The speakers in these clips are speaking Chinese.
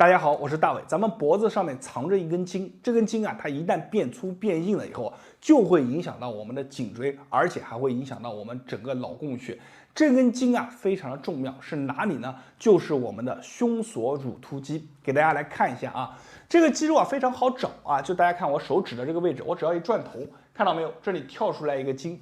大家好，我是大伟。咱们脖子上面藏着一根筋，这根筋啊，它一旦变粗变硬了以后，就会影响到我们的颈椎，而且还会影响到我们整个脑供血。这根筋啊，非常的重要，是哪里呢？就是我们的胸锁乳突肌。给大家来看一下啊，这个肌肉啊非常好找啊，就大家看我手指的这个位置，我只要一转头，看到没有？这里跳出来一个筋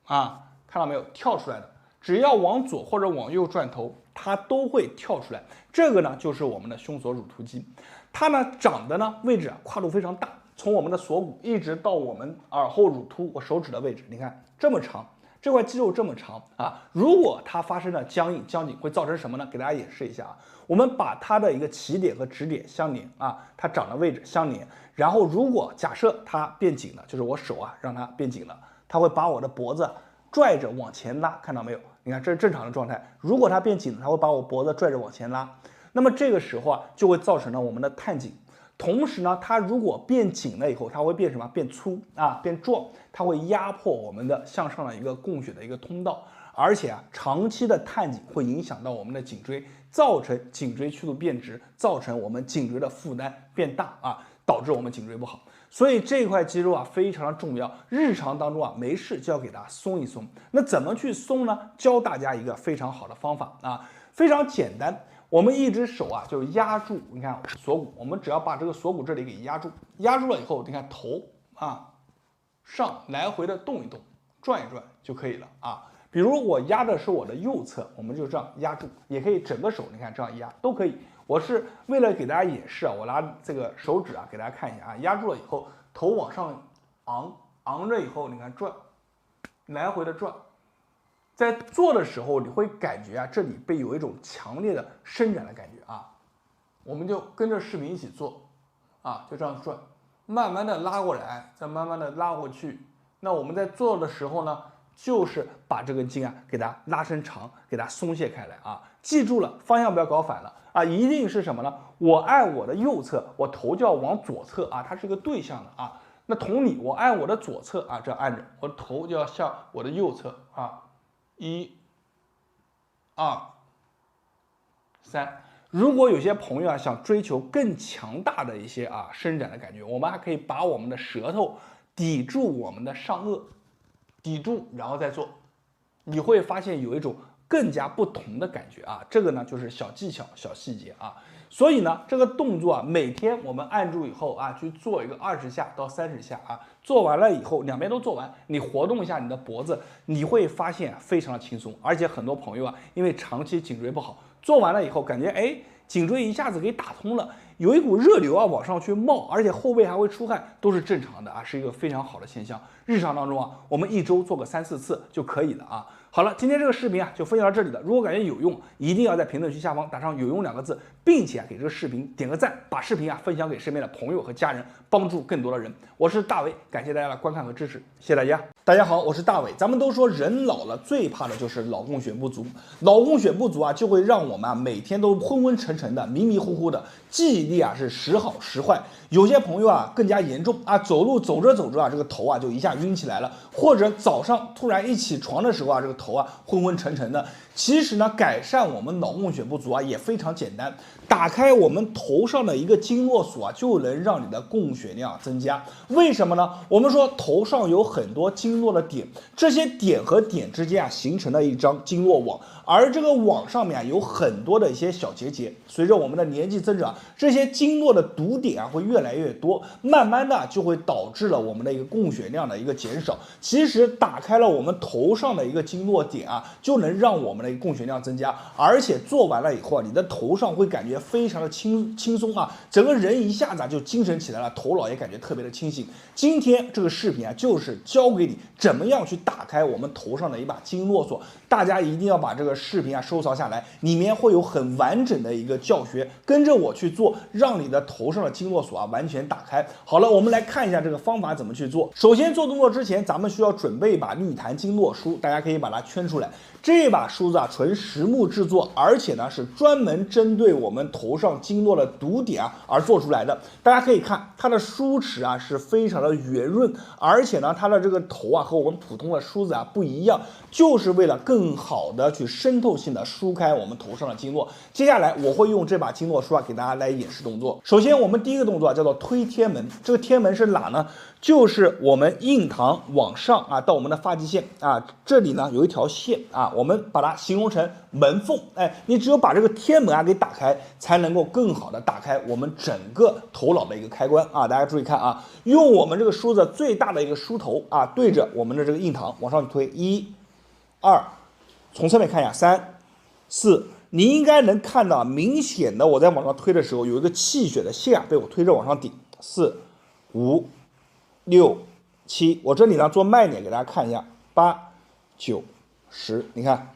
啊，看到没有？跳出来的。只要往左或者往右转头，它都会跳出来。这个呢，就是我们的胸锁乳突肌。它呢长的呢位置啊跨度非常大，从我们的锁骨一直到我们耳后乳突，我手指的位置，你看这么长，这块肌肉这么长啊。如果它发生了僵硬、僵紧，会造成什么呢？给大家演示一下啊。我们把它的一个起点和止点相连啊，它长的位置相连。然后如果假设它变紧了，就是我手啊让它变紧了，它会把我的脖子拽着往前拉，看到没有？你看这是正常的状态。如果它变紧了，它会把我脖子拽着往前拉。那么这个时候啊，就会造成了我们的探颈。同时呢，它如果变紧了以后，它会变什么？变粗啊，变壮，它会压迫我们的向上的一个供血的一个通道。而且啊，长期的探颈会影响到我们的颈椎，造成颈椎曲度变直，造成我们颈椎的负担变大啊，导致我们颈椎不好。所以这块肌肉啊非常的重要，日常当中啊没事就要给它松一松。那怎么去松呢？教大家一个非常好的方法啊，非常简单。我们一只手啊就压住，你看锁骨，我们只要把这个锁骨这里给压住，压住了以后，你看头啊上来回的动一动，转一转就可以了啊。比如我压的是我的右侧，我们就这样压住，也可以整个手，你看这样压都可以。我是为了给大家演示啊，我拿这个手指啊给大家看一下啊，压住了以后，头往上昂着以后，你看转，来回的转。在做的时候，你会感觉啊，这里被有一种强烈的伸展的感觉啊。我们就跟着视频一起做啊，就这样转，慢慢的拉过来，再慢慢的拉过去。那我们在做的时候呢，就是把这根筋啊给它拉伸长，给它松懈开来啊。记住了，方向不要搞反了啊，一定是什么呢？我按我的右侧，我头就要往左侧啊，它是一个对向的啊。那同理，我按我的左侧啊，这样按着，我头就要向我的右侧啊。1、2、3。如果有些朋友啊想追求更强大的一些啊伸展的感觉，我们还可以把我们的舌头抵住我们的上颚，抵住然后再做，你会发现有一种更加不同的感觉啊。这个呢就是小技巧、小细节啊。所以呢，这个动作啊，每天我们按住以后啊，去做一个20下到30下啊。做完了以后，两边都做完，你活动一下你的脖子，你会发现非常的轻松。而且很多朋友啊，因为长期颈椎不好，做完了以后感觉颈椎一下子给打通了，有一股热流啊往上去冒，而且后背还会出汗，都是正常的啊，是一个非常好的现象。日常当中啊，我们一周做个3、4次就可以了啊。好了，今天这个视频啊就分享到这里了。如果感觉有用，一定要在评论区下方打上“有用”2个字，并且给这个视频点个赞，把视频啊分享给身边的朋友和家人，帮助更多的人。我是大伟，感谢大家的观看和支持，谢谢大家。大家好，我是大伟。咱们都说人老了最怕的就是脑供血不足，脑供血不足啊就会让我们啊每天都昏昏沉沉的、迷迷糊糊的，记忆力啊是时好时坏。有些朋友啊更加严重啊，走路走着走着啊，这个头啊就一下晕起来了，或者早上突然一起床的时候啊，这个头啊昏昏沉沉的。其实呢，改善我们脑供血不足啊也非常简单，打开我们头上的一个经络锁啊，就能让你的供血量增加。为什么呢？我们说头上有很多经络的点，这些点和点之间啊形成了一张经络网，而这个网上面啊有很多的一些小结节。随着我们的年纪增长，这些经络的堵点啊会越来越多，慢慢的就会导致了我们的一个供血量的一个减少。其实打开了我们头上的一个经络点啊，就能让我们的供血量增加，而且做完了以后啊，你的头上会感觉非常的轻松啊，整个人一下子就精神起来了，头脑也感觉特别的清醒。今天这个视频啊，就是教给你怎么样去打开我们头上的一把经络锁，大家一定要把这个视频啊收藏下来，里面会有很完整的一个教学，跟着我去做，让你的头上的经络锁啊完全打开。好了，我们来看一下这个方法怎么去做。首先做动作之前，咱们需要准备一把绿檀经络书，大家可以把它它圈出来。这把梳子啊，纯实木制作，而且呢是专门针对我们头上经络的堵点啊而做出来的。大家可以看它的梳齿啊是非常的圆润，而且呢它的这个头啊和我们普通的梳子啊不一样，就是为了更好的去渗透性的梳开我们头上的经络。接下来我会用这把经络梳啊给大家来演示动作。首先我们第一个动作叫做推天门，这个天门是哪呢？就是我们印堂往上啊到我们的发际线啊，这里呢有一条线啊，我们把它形容成门缝。哎，你只有把这个天门啊给打开，才能够更好的打开我们整个头脑的一个开关啊。大家注意看啊，用我们这个梳子最大的一个梳头啊，对着我们的这个印堂往上去推，1、2，从侧面看一下，3、4。你应该能看到明显的，我在往上推的时候，有一个气血的线啊被我推着往上顶，4、5、6、7，我这里呢做慢点给大家看一下，8、9、10，你看，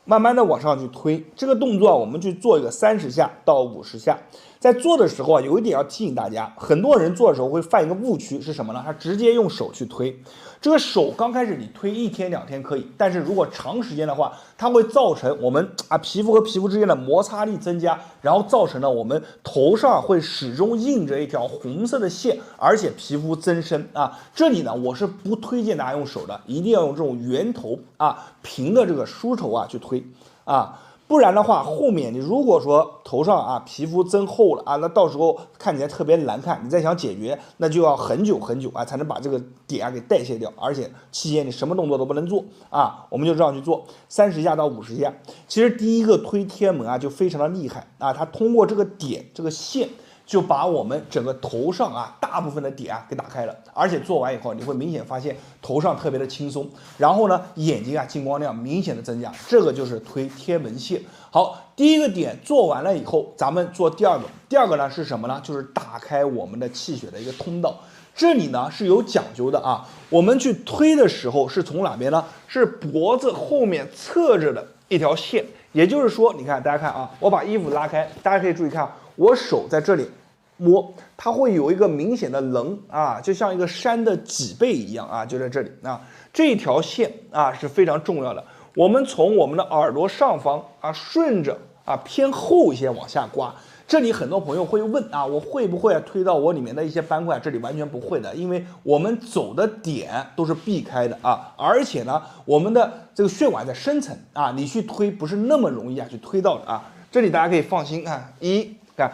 慢慢的往上去推，这个动作啊，我们去做一个30下到50下。在做的时候啊，有一点要提醒大家，很多人做的时候会犯一个误区是什么呢？他直接用手去推，这个手刚开始你推1天2天可以，但是如果长时间的话，它会造成我们皮肤和皮肤之间的摩擦力增加，然后造成了我们头上会始终印着一条红色的线，而且皮肤增生啊。这里呢，我是不推荐大家用手的，一定要用这种圆头啊平的这个梳头啊去推啊。不然的话，后面你如果说头上啊皮肤增厚了啊，那到时候看起来特别难看，你再想解决，那就要很久很久啊才能把这个点啊给代谢掉，而且期间你什么动作都不能做啊。我们就这样去做30下到50下。其实第一个推天门啊就非常的厉害啊，它通过这个点这个线，就把我们整个头上啊大部分的点啊给打开了，而且做完以后你会明显发现头上特别的轻松，然后呢眼睛啊进光量明显的增加，这个就是推天门线。好，第一个点做完了以后，咱们做第二个。第二个呢是什么呢？就是打开我们的气血的一个通道。这里呢是有讲究的啊，我们去推的时候是从哪边呢？是脖子后面侧着的一条线，也就是说，你看大家看啊，我把衣服拉开，大家可以注意看，我手在这里摸，它会有一个明显的棱啊，就像一个山的脊背一样啊，就在这里啊，这条线啊是非常重要的。我们从我们的耳朵上方啊，顺着啊偏后一些往下刮。这里很多朋友会问啊，我会不会推到我里面的一些斑块？这里完全不会的，因为我们走的点都是避开的啊，而且呢，我们的这个血管在深层啊，你去推不是那么容易啊去推到的啊。这里大家可以放心看，1看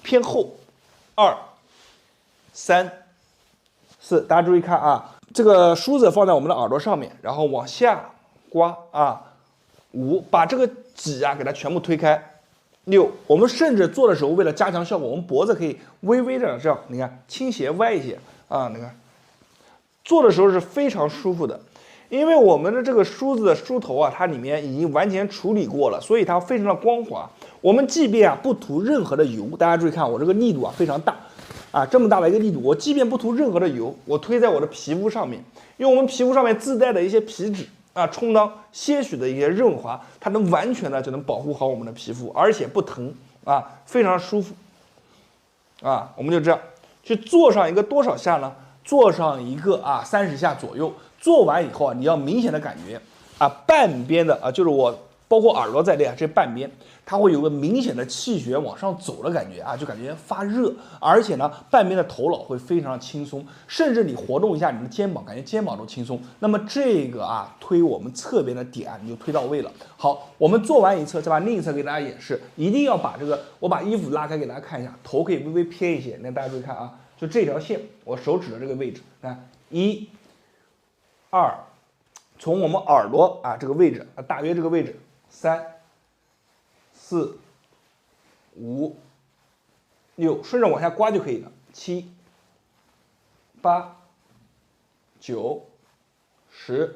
偏后，2、3、4，大家注意看啊，这个梳子放在我们的耳朵上面，然后往下刮啊，5把这个脊啊给它全部推开，6我们甚至做的时候为了加强效果，我们脖子可以微微的这样，你看倾斜歪一些啊，你看做的时候是非常舒服的，因为我们的这个梳子的梳头啊，它里面已经完全处理过了，所以它非常的光滑。我们即便啊不涂任何的油，大家注意看我这个力度啊非常大啊，这么大的一个力度，我即便不涂任何的油，我推在我的皮肤上面，因为我们皮肤上面自带的一些皮脂啊，充当些许的一些润滑，它能完全的就能保护好我们的皮肤，而且不疼啊，非常舒服啊。我们就这样去做上一个多少下呢？做上一个啊30下左右。做完以后啊，你要明显的感觉啊，半边的啊，就是我包括耳朵在内啊，这半边它会有个明显的气血往上走的感觉啊，就感觉发热，而且呢，半边的头脑会非常轻松，甚至你活动一下你的肩膀，感觉肩膀都轻松。那么这个啊，推我们侧边的点啊，你就推到位了。好，我们做完一侧，再把另一侧给大家演示，一定要把这个，我把衣服拉开给大家看一下，头可以微微偏一些，那大家注意看啊，就这条线，我手指的这个位置，看1、2，从我们耳朵啊这个位置啊，大约这个位置，3、4、5、6，顺着往下刮就可以了。7、8、9、10，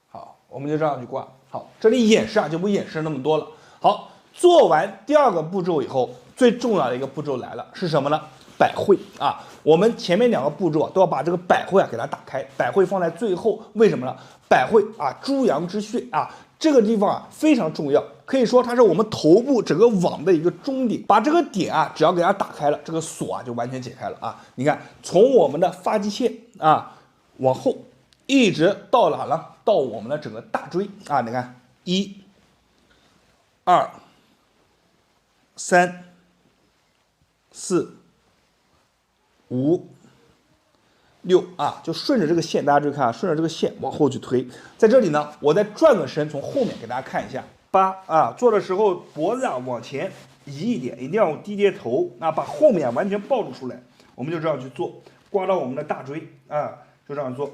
好，我们就这样去刮。好，这里演示啊就不演示那么多了。好，做完第二个步骤以后，最重要的一个步骤来了，是什么呢？百会啊，我们前面2个步骤啊都要把这个百会啊给它打开，百会放在最后，为什么呢？百会啊，诸阳之穴啊，这个地方啊非常重要，可以说它是我们头部整个网的一个终点。把这个点啊，只要给它打开了，这个锁啊就完全解开了啊。你看，从我们的发际线啊往后，一直到哪了？到我们的整个大椎啊，你看1、2、3、4、5、6啊，就顺着这个线，大家注意看啊，顺着这个线往后去推。在这里呢，我再转个身，从后面给大家看一下。8啊，做的时候脖子啊往前移一点，一定要低跌头啊，把后面完全暴露出来。我们就这样去做，刮到我们的大椎啊，就这样做。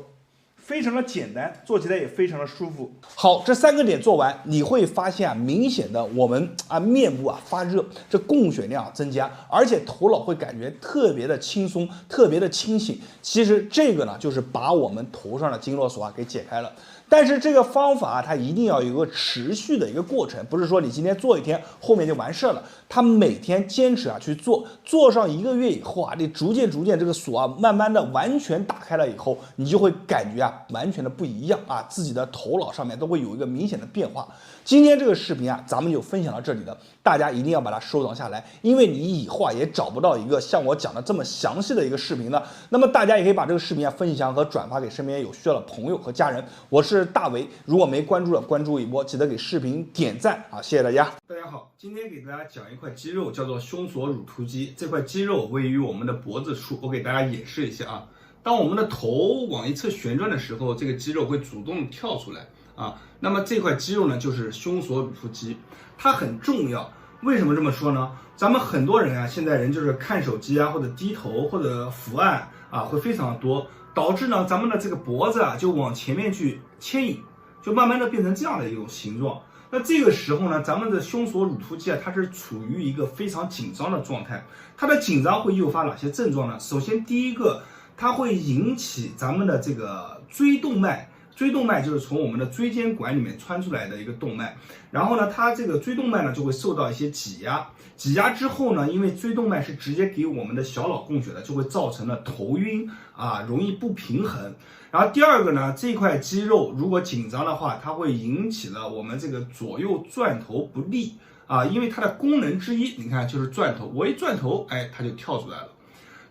非常的简单，做起来也非常的舒服。好，这3个点做完，你会发现啊，明显的我们啊面部啊发热，这供血量增加，而且头脑会感觉特别的轻松，特别的清醒。其实这个呢，就是把我们头上的经络锁啊给解开了。但是这个方法啊，它一定要有一个持续的一个过程，不是说你今天做1天，后面就完事了。它每天坚持啊去做，做上1个月以后啊，你逐渐这个锁啊，慢慢的完全打开了以后，你就会感觉啊，完全的不一样啊，自己的头脑上面都会有一个明显的变化。今天这个视频啊，咱们就分享到这里了，大家一定要把它收藏下来，因为你以后啊也找不到一个像我讲的这么详细的一个视频了。那么大家也可以把这个视频啊分享和转发给身边有需要的朋友和家人。我是大为，如果没关注的，关注一波，记得给视频点赞啊！谢谢大家。大家好，今天给大家讲一块肌肉，叫做胸锁乳突肌。这块肌肉位于我们的脖子处，我给大家演示一下啊。当我们的头往一侧旋转的时候，这个肌肉会主动跳出来啊。那么这块肌肉呢，就是胸锁乳突肌，它很重要。为什么这么说呢？咱们很多人啊，现在人就是看手机啊，或者低头，或者伏案啊，会非常的多，导致呢咱们的这个脖子啊就往前面去牵引，就慢慢的变成这样的一种形状。那这个时候呢，咱们的胸锁乳突肌啊，它是处于一个非常紧张的状态。它的紧张会诱发哪些症状呢？首先第一个，它会引起咱们的这个椎动脉。椎动脉就是从我们的椎间管里面穿出来的一个动脉，然后呢，它这个椎动脉呢就会受到一些挤压，挤压之后呢，因为椎动脉是直接给我们的小脑供血的，就会造成了头晕啊，容易不平衡。然后第二个呢，这块肌肉如果紧张的话，它会引起了我们这个左右转头不利啊，因为它的功能之一，你看就是转头，我一转头，哎，它就跳出来了。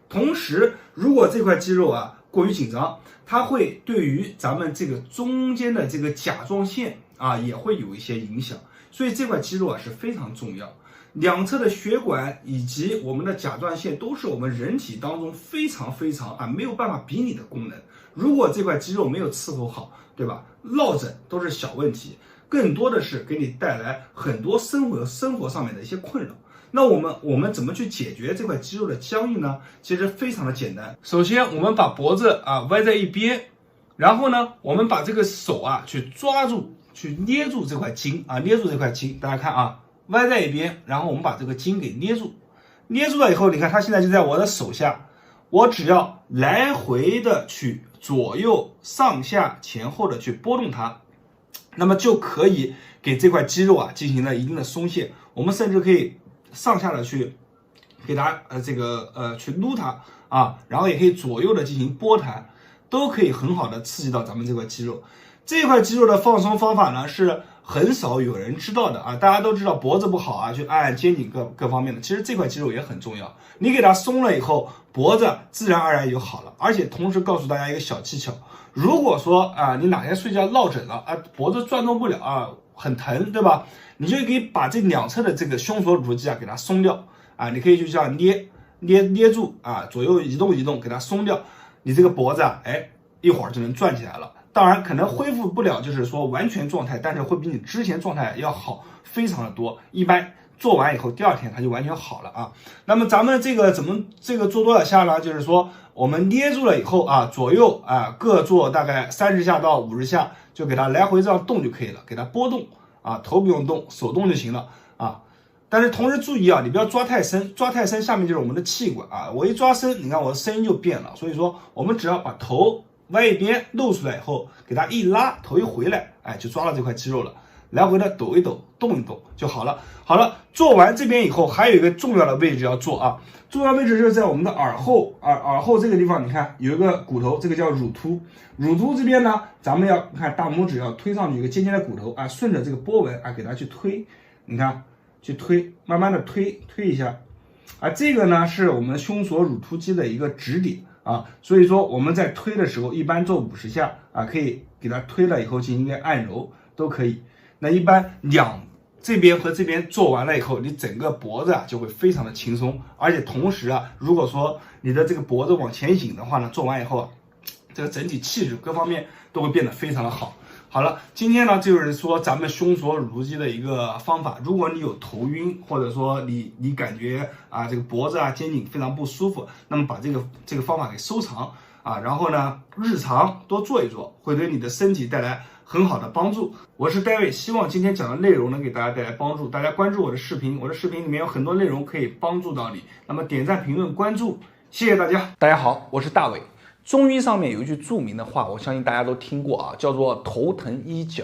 同时，如果这块肌肉啊过于紧张，它会对于咱们这个中间的这个甲状腺啊也会有一些影响，所以这块肌肉啊是非常重要。两侧的血管以及我们的甲状腺都是我们人体当中非常啊没有办法比拟的功能。如果这块肌肉没有伺候好，对吧？落枕都是小问题，更多的是给你带来很多生活上面的一些困扰。那我们怎么去解决这块肌肉的僵硬呢？其实非常的简单。首先，我们把脖子啊歪在一边，然后呢，我们把这个手啊去抓住，去捏住这块筋啊，捏住这块筋。大家看啊，歪在一边，然后我们把这个筋给捏住，捏住了以后，你看它现在就在我的手下，我只要来回的去左右上下前后的去拨动它，那么就可以给这块肌肉啊进行了一定的松懈。我们甚至可以上下的去给它去撸它啊，然后也可以左右的进行拨弹，都可以很好的刺激到咱们这块肌肉。这块肌肉的放松方法呢是很少有人知道的啊，大家都知道脖子不好啊，去按肩颈各方面的，其实这块肌肉也很重要。你给它松了以后，脖子自然而然就好了。而且同时告诉大家一个小技巧，如果说啊你哪天睡觉落枕了啊，脖子转动不了啊，很疼，对吧？你就可以把这两侧的这个胸锁乳突肌啊给它松掉啊，你可以就这样捏住啊，左右移动给它松掉，你这个脖子啊，哎，一会儿就能转起来了。当然可能恢复不了就是说完全状态，但是会比你之前状态要好非常的多。一般做完以后第2天它就完全好了啊。那么咱们这个怎么做多少下呢？就是说我们捏住了以后啊，左右啊各做大概30下到50下，就给它来回这样动就可以了，给它拨动啊，头不用动，手动就行了啊。但是同时注意啊，你不要抓太深，抓太深下面就是我们的气管啊，我一抓深，你看我的声音就变了。所以说我们只要把头歪一边露出来以后，给它一拉，头一回来，哎，就抓到这块肌肉了，来回的抖一抖，动一动就好了。好了，做完这边以后，还有一个重要的位置要做啊，重要位置就是在我们的耳后，耳后这个地方，你看有一个骨头，这个叫乳突。乳突这边呢，咱们要看大拇指要推上去一个尖尖的骨头啊，顺着这个波纹啊，给它去推，你看去推，慢慢的推一下啊，这个呢是我们胸锁乳突肌的一个指点啊，所以说我们在推的时候一般做50下啊，可以给它推了以后进行一个按揉都可以。那一般这边和这边做完了以后，你整个脖子啊就会非常的轻松，而且同时啊，如果说你的这个脖子往前引的话呢，做完以后，这个整体气质各方面都会变得非常的好。好了，今天呢就是说咱们胸锁乳突肌的一个方法。如果你有头晕，或者说你感觉啊这个脖子啊肩颈非常不舒服，那么把这个方法给收藏啊，然后呢日常多做一做，会对你的身体带来很好的帮助。我是戴维，希望今天讲的内容能给大家带来帮助。大家关注我的视频，我的视频里面有很多内容可以帮助到你。那么点赞、评论、关注，谢谢大家。大家好，我是大伟。中医上面有一句著名的话，我相信大家都听过啊，叫做头疼医脚。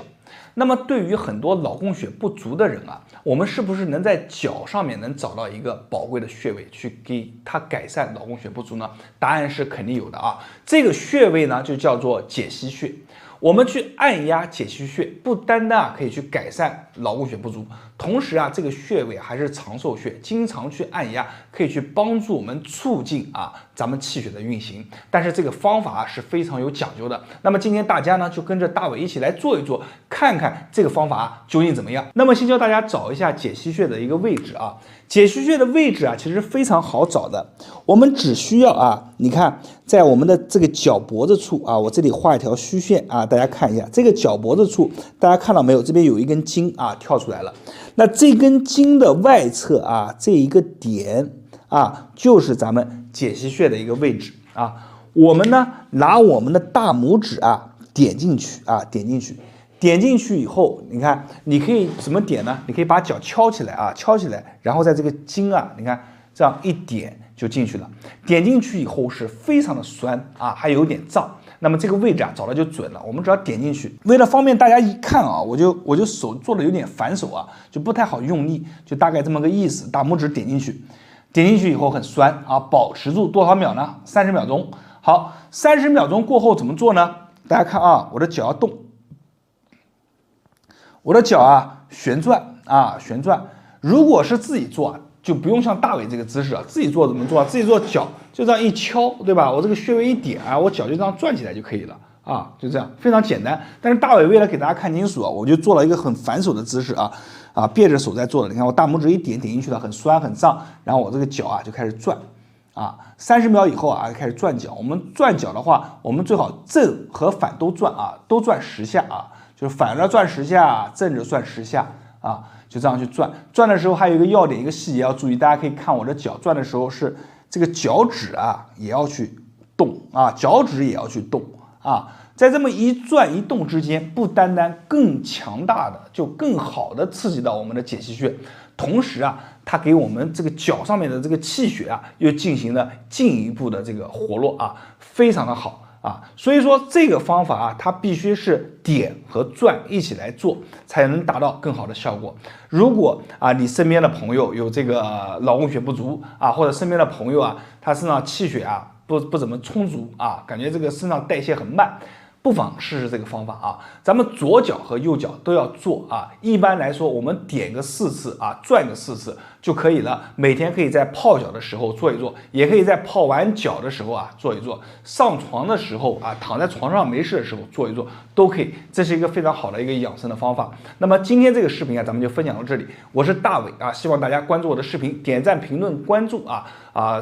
那么对于很多脑供血不足的人啊，我们是不是能在脚上面能找到一个宝贵的穴位，去给他改善脑供血不足呢？答案是肯定有的啊。这个穴位呢就叫做解析穴。我们去按压解析穴，不单单可以去改善脑供血不足，同时这个穴位还是长寿穴，经常去按压可以去帮助我们促进咱们气血的运行。但是这个方法是非常有讲究的。那么今天大家呢就跟着大伟一起来做一做，看看这个方法究竟怎么样。那么先教大家找一下解析穴的一个位置啊。解析穴的位置其实非常好找的，我们只需要你看在我们的这个脚脖子处我这里画一条虚线大家看一下这个脚脖子处，大家看到没有？这边有一根筋跳出来了。那这根筋的外侧这一个点就是咱们解析穴的一个位置我们呢拿我们的大拇指点进去点进去以后，你看，你可以怎么点呢？你可以把脚敲起来敲起来，然后在这个筋你看这样一点就进去了。点进去以后是非常的酸还有点胀。那么这个位置找的就准了。我们只要点进去，为了方便大家一看我就手做的有点反手就不太好用力，就大概这么个意思。大拇指点进去，点进去以后很酸保持住多少秒呢？30秒钟。好，30秒钟过后怎么做呢？大家看我的脚要动。我的脚旋转旋转。如果是自己做就不用像大伟这个姿势自己做怎么做？自己做脚就这样一敲，对吧？我这个穴位一点我脚就这样转起来就可以了就这样，非常简单。但是大伟为了给大家看清楚我就做了一个很反手的姿势别着手在做的。你看我大拇指一点进去了，很酸很胀，然后我这个脚就开始转30秒以后开始转脚。我们转脚的话，我们最好正和反都转都转10下就是反着转10下，正着转10下就这样去转。转的时候还有一个要点，一个细节要注意，大家可以看我的脚转的时候是这个脚趾也要去动脚趾也要去动在这么一转一动之间，不单单更强大的，就更好的刺激到我们的解析穴，同时它给我们这个脚上面的这个气血又进行了进一步的这个活络非常的好所以说这个方法它必须是点和转一起来做，才能达到更好的效果。如果你身边的朋友有这个脑供血不足或者身边的朋友他身上气血不怎么充足感觉这个身上代谢很慢，不妨试试这个方法咱们左脚和右脚都要做一般来说我们点个4次转个4次就可以了。每天可以在泡脚的时候做一做，也可以在泡完脚的时候做一做，上床的时候躺在床上没事的时候做一做都可以。这是一个非常好的一个养生的方法。那么今天这个视频咱们就分享到这里。我是大伟希望大家关注我的视频，点赞、评论、关注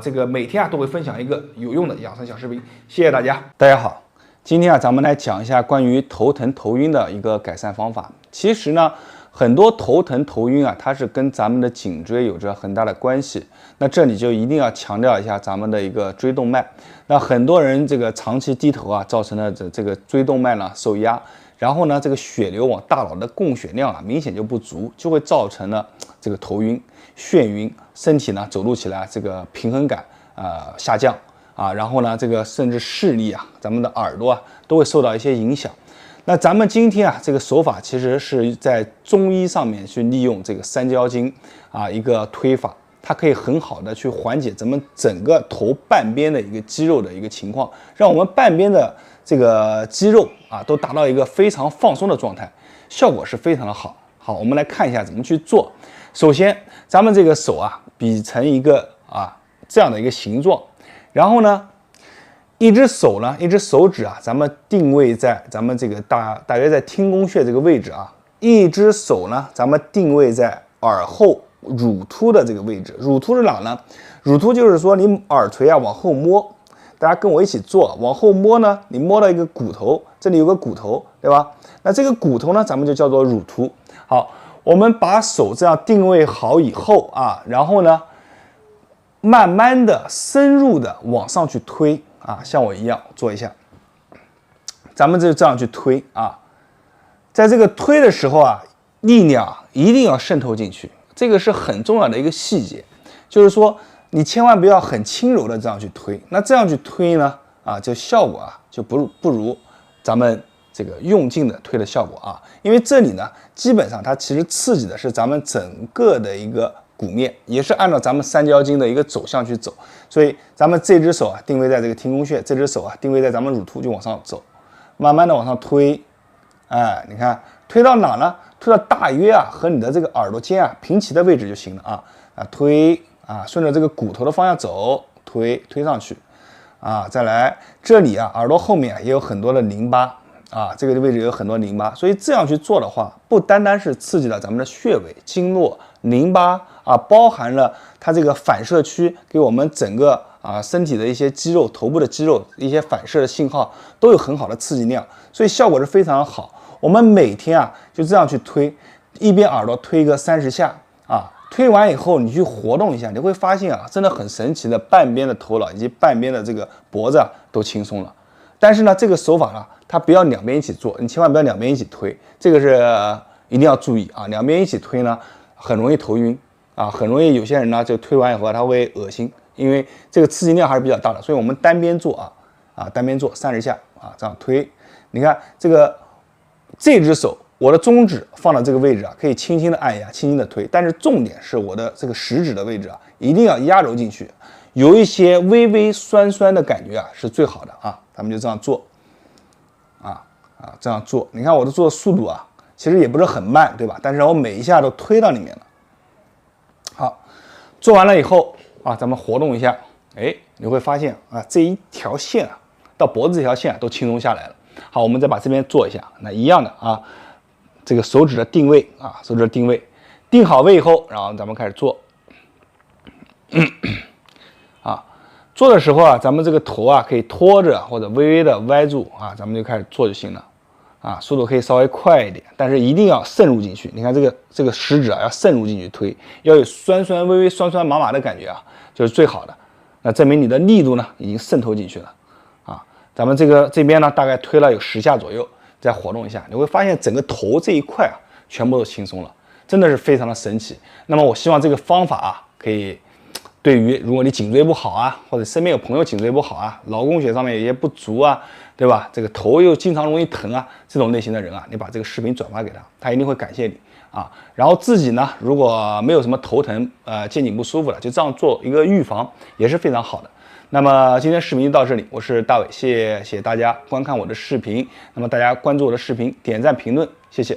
这个每天都会分享一个有用的养生小视频。谢谢大家。大家好。今天咱们来讲一下关于头疼头晕的一个改善方法。其实呢，很多头疼头晕它是跟咱们的颈椎有着很大的关系。那这里就一定要强调一下咱们的一个椎动脉。那很多人这个长期低头造成了这个椎动脉呢受压，然后呢这个血流往大脑的供血量明显就不足，就会造成了这个头晕、眩晕，身体呢走路起来这个平衡感下降。然后呢，这个甚至视力咱们的耳朵都会受到一些影响。那咱们今天这个手法其实是在中医上面去利用这个三焦经一个推法，它可以很好的去缓解咱们整个头半边的一个肌肉的一个情况，让我们半边的这个肌肉都达到一个非常放松的状态，效果是非常的好。好，我们来看一下怎么去做。首先，咱们这个手比成一个这样的一个形状。然后呢，一只手呢，一只手指啊，咱们定位在咱们这个大约在听宫穴这个位置啊。一只手呢，咱们定位在耳后乳突的这个位置。乳突是哪呢？乳突就是说你耳垂啊往后摸，大家跟我一起做，往后摸呢，你摸到一个骨头，这里有个骨头，对吧？那这个骨头呢，咱们就叫做乳突。好，我们把手这样定位好以后啊，然后呢，慢慢的深入的往上去推啊，像我一样做一下，咱们就这样去推啊。在这个推的时候啊，力量一定要渗透进去，这个是很重要的一个细节，就是说你千万不要很轻柔的这样去推，那这样去推呢，啊，就效果啊就不如咱们这个用劲的推的效果啊，因为这里呢，基本上它其实刺激的是咱们整个的一个骨面，也是按照咱们三焦经的一个走向去走，所以咱们这只手啊定位在这个听宫穴，这只手啊定位在咱们乳突就往上走，慢慢的往上推。哎，你看推到哪呢？推到大约啊和你的这个耳朵尖啊平齐的位置就行了啊！推啊，顺着这个骨头的方向走，推上去啊！再来这里啊，耳朵后面也有很多的淋巴啊，这个位置有很多淋巴，所以这样去做的话，不单单是刺激了咱们的穴位、经络、淋巴啊，包含了它这个反射区，给我们整个身体的一些肌肉、头部的肌肉一些反射的信号都有很好的刺激量，所以效果是非常好。我们每天啊就这样去推，一边耳朵推个30下啊，推完以后你去活动一下，你会发现啊，真的很神奇的，半边的头脑以及半边的这个脖子都轻松了。但是呢，这个手法呢，它不要两边一起做，你千万不要两边一起推，这个是一定要注意啊。两边一起推呢，很容易头晕啊，很容易有些人呢就推完以后他会恶心，因为这个刺激量还是比较大的，所以我们单边做单边做30下啊，这样推。你看这只手，我的中指放到这个位置啊，可以轻轻的按压，轻轻的推，但是重点是我的这个食指的位置啊，一定要压揉进去，有一些微微酸酸的感觉啊，是最好的啊。咱们就这样做，这样做。你看我的做速度啊，其实也不是很慢，对吧？但是我每一下都推到里面了。好，做完了以后啊，咱们活动一下，哎，你会发现啊，这一条线啊，到脖子这条线都轻松下来了。好，我们再把这边做一下，那一样的啊，这个手指的定位啊，手指的定位，定好位以后，然后咱们开始做。做的时候啊，咱们这个头啊可以托着或者微微的歪住啊，咱们就开始做就行了啊，速度可以稍微快一点，但是一定要渗入进去。你看这个食指啊要渗入进去推，要有微微酸麻麻的感觉啊，就是最好的。那证明你的力度呢已经渗透进去了啊。咱们这边呢大概推了有10下左右，再活动一下，你会发现整个头这一块啊全部都轻松了，真的是非常的神奇。那么我希望这个方法啊可以。对于如果你颈椎不好啊，或者身边有朋友颈椎不好啊，劳宫穴上面有些不足啊，对吧？这个头又经常容易疼啊，这种类型的人啊，你把这个视频转发给他，他一定会感谢你啊。然后自己呢，如果没有什么头疼肩颈不舒服了，就这样做一个预防也是非常好的。那么今天视频就到这里，我是大伟，谢谢大家观看我的视频。那么大家关注我的视频，点赞评论，谢谢。